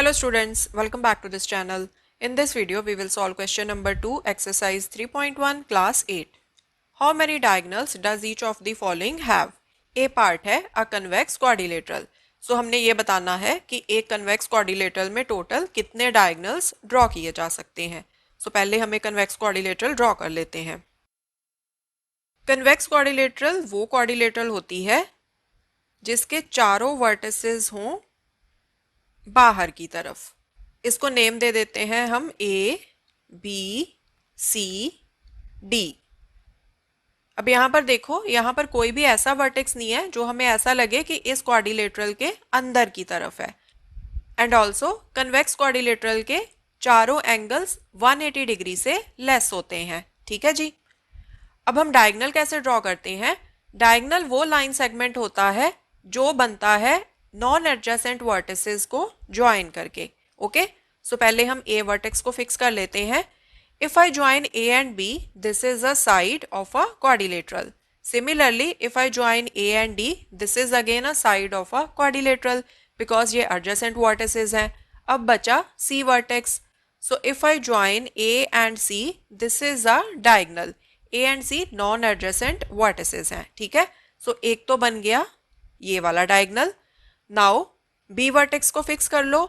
Hello students, welcome back to this channel. In this video, we will solve question number 2, exercise 3.1, class 8. How many diagonals does each of the following have? A part है a convex quadrilateral. So हमने ये बताना है कि एक convex quadrilateral में total कितने diagonals draw किए जा सकते हैं. So पहले हमें convex quadrilateral draw कर लेते हैं. Convex quadrilateral वो quadrilateral होती है जिसके चारों vertices हों बाहर की तरफ. इसको नेम दे देते हैं हम ए बी सी डी. अब यहाँ पर देखो, यहाँ पर कोई भी ऐसा वर्टेक्स नहीं है जो हमें ऐसा लगे कि इस क्वाड्रिलेटरल के अंदर की तरफ है. एंड ऑल्सो कन्वेक्स क्वाड्रिलेटरल के चारों एंगल्स 180 डिग्री से लेस होते हैं. ठीक है जी. अब हम डायगोनल कैसे ड्रॉ करते हैं? डायगोनल वो लाइन सेगमेंट होता है जो बनता है नॉन एडजेसेंट वर्टिसेस को ज्वाइन करके. ओके, सो पहले हम ए वर्टेक्स को फिक्स कर लेते हैं. If I join A and B, this is a side of a quadrilateral. Similarly if I join A and D, this is again a side of a quadrilateral because ये adjacent vertices हैं. अब बचा C vertex. So if I join A and C, this is a diagonal. A and C non adjacent vertices हैं. ठीक है, सो एक तो बन गया ये वाला डायगोनल. नाउ बी वर्टेक्स को फिक्स कर लो.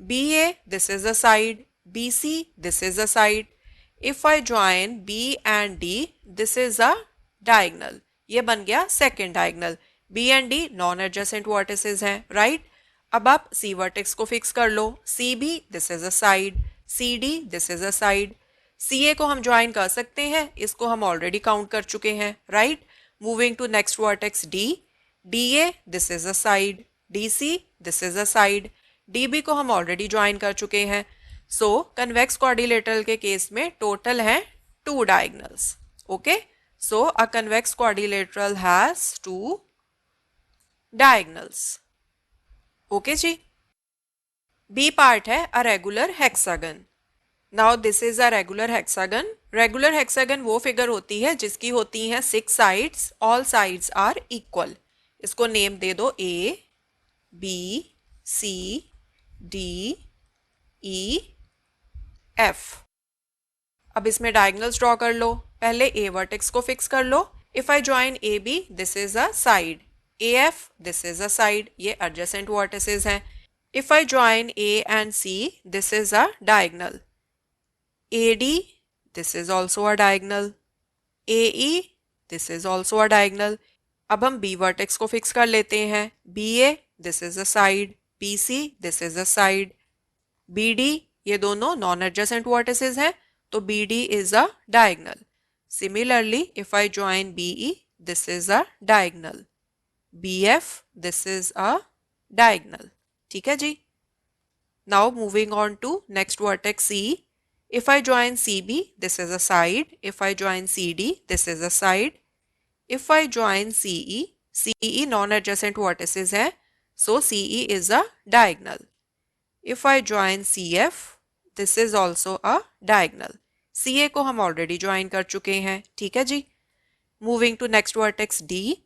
B A, this is a side. B C, this is a side. If I join B and D, this is a diagonal. ये बन गया second diagonal. B and D non adjacent vertices हैं, right. अब आप C vertex को fix कर लो. C B, this is a side. C D, this is a side. C A को हम ज्वाइन कर सकते हैं, इसको हम ऑलरेडी काउंट कर चुके हैं, right. Moving to next vertex D. D A, this is a side. D C, this is a side. D B को हम ऑलरेडी ज्वाइन कर चुके हैं. सो कन्वेक्स क्वाड्रिलेटरल के केस में टोटल है 2 diagonals. Okay, so a convex quadrilateral has 2 diagonals. Okay जी. B part है a regular hexagon. Now this is a regular hexagon. Regular hexagon वो फिगर होती है जिसकी होती हैं 6 sides. All sides are equal. इसको नेम दे दो A B C D E F. अब इसमें डायगोनल्स ड्रॉ कर लो. पहले ए वर्टेक्स को फिक्स कर लो. If I join A B, this is a side. A F, this is a side. ये एडजेसेंट वर्टिसेस हैं. If I join A and C, this is a diagonal. A D, this is also a diagonal. A E, this is also a diagonal. अब हम B vertex को fix कर लेते हैं. B A, this is a side. B C, this is a side. B D, ये दोनों non adjacent vertices हैं, तो B D is a diagonal. Similarly if I join B E, this is a diagonal. B F, this is a diagonal. ठीक है जी. Now moving on to next vertex C. If I join C B, this is a side. If I join C D, this is a side. If I join C E, C E non adjacent vertices है, so C E is a diagonal. If I join C F, this is also a diagonal. C A को हम already join कर चुके हैं. ठीक है जी. Moving to next vertex D.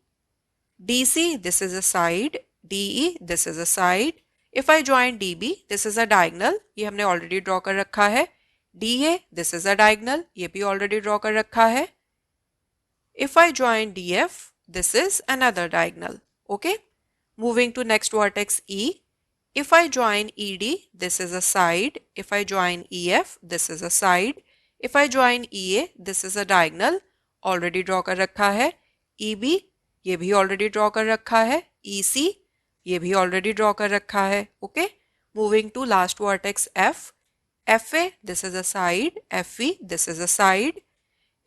D C, this is a side. D E, this is a side. If I join D B, this is a diagonal. ये हमने ऑलरेडी ड्रॉ कर रखा है. D A, this is a diagonal. ये भी already draw कर रखा है. If I join DF, this is another diagonal. Okay. Moving to next vertex E. If I join ED, this is a side. If I join EF, this is a side. If I join EA, this is a diagonal. Already draw कर रखा है. EB, ये भी already draw कर रखा है. EC, ये भी already draw कर रखा है. Okay. Moving to last vertex F. FA, this is a side. FE, this is a side.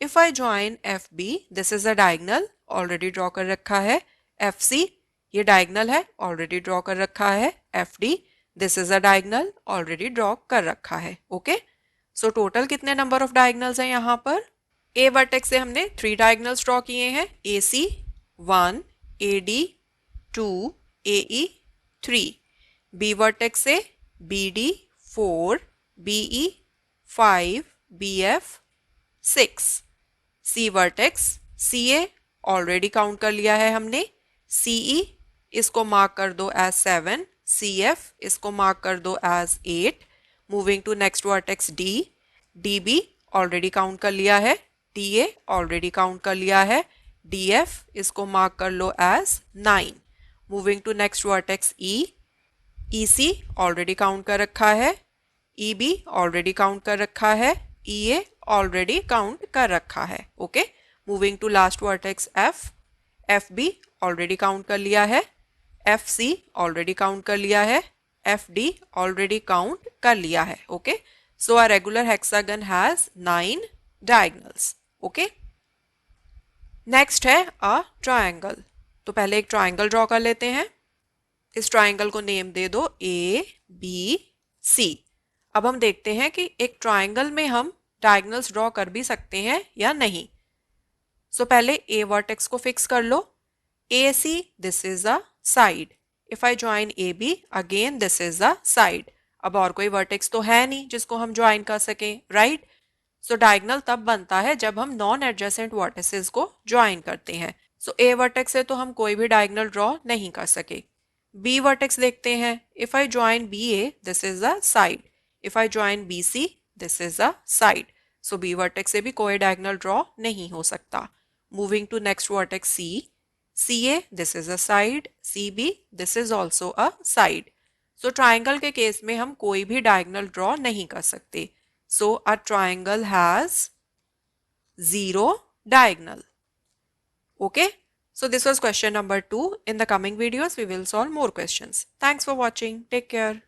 If I join FB, this is a diagonal. Already draw कर रखा है. FC, ये diagonal है. Already draw कर रखा है. FD, this is a diagonal. Already draw कर रखा है. Okay. So total कितने number of diagonals हैं यहाँ पर? A vertex से हमने 3 diagonals draw किए हैं. AC 1, AD 2, AE 3. B vertex से BD 4, BE 5, BF 6. C vertex C A already count कर लिया है हमने. सी ई, इसको मार्क कर दो एज 7. CF, इसको मार्क कर दो as 8. Moving to next vertex D. DB already count कर लिया है. DA ऑलरेडी काउंट कर लिया है. DF, इसको मार्क कर लो as 9. Moving to next vertex E. EC already count कर रखा है. EB ऑलरेडी काउंट कर रखा है. EA ऑलरेडी काउंट कर रखा है. Okay, moving to last vertex F. FB already count कर लिया है. FC ऑलरेडी काउंट कर लिया है. FD ऑलरेडी काउंट कर लिया है. Okay, so a regular hexagon has 9 diagonals. Okay, next है अ ट्रायंगल. तो पहले एक ट्रायंगल ड्रॉ कर लेते हैं. इस ट्रायंगल को नेम दे दो ABC. अब हम देखते हैं कि एक ट्रायंगल में हम डायगोनल्स ड्रॉ कर भी सकते हैं या नहीं. सो पहले A वर्टेक्स को फिक्स कर लो. AC, this is a side. If I join AB, again this is a side. अब और कोई वर्टेक्स तो है नहीं जिसको हम ज्वाइन कर सकें, राइट? सो डायगोनल तब बनता है जब हम नॉन एडजेसेंट वर्टिसेस को ज्वाइन करते हैं. सो A वर्टेक्स से तो हम कोई भी डायगोनल ड्रॉ नहीं कर सके. B वर्टेक्स देखते हैं. If I join BA, this is a side. If I join BC, this is a side. So B vertex से भी कोई डायगोनल ड्रॉ नहीं हो सकता. Moving to next vertex C. CA, this is a side. CB, this is also a side. So triangle के case में हम कोई भी diagonal draw नहीं कर सकते. So a triangle has 0 diagonal. Okay? So this was question number 2. In the coming videos, we will solve more questions. Thanks for watching. Take care.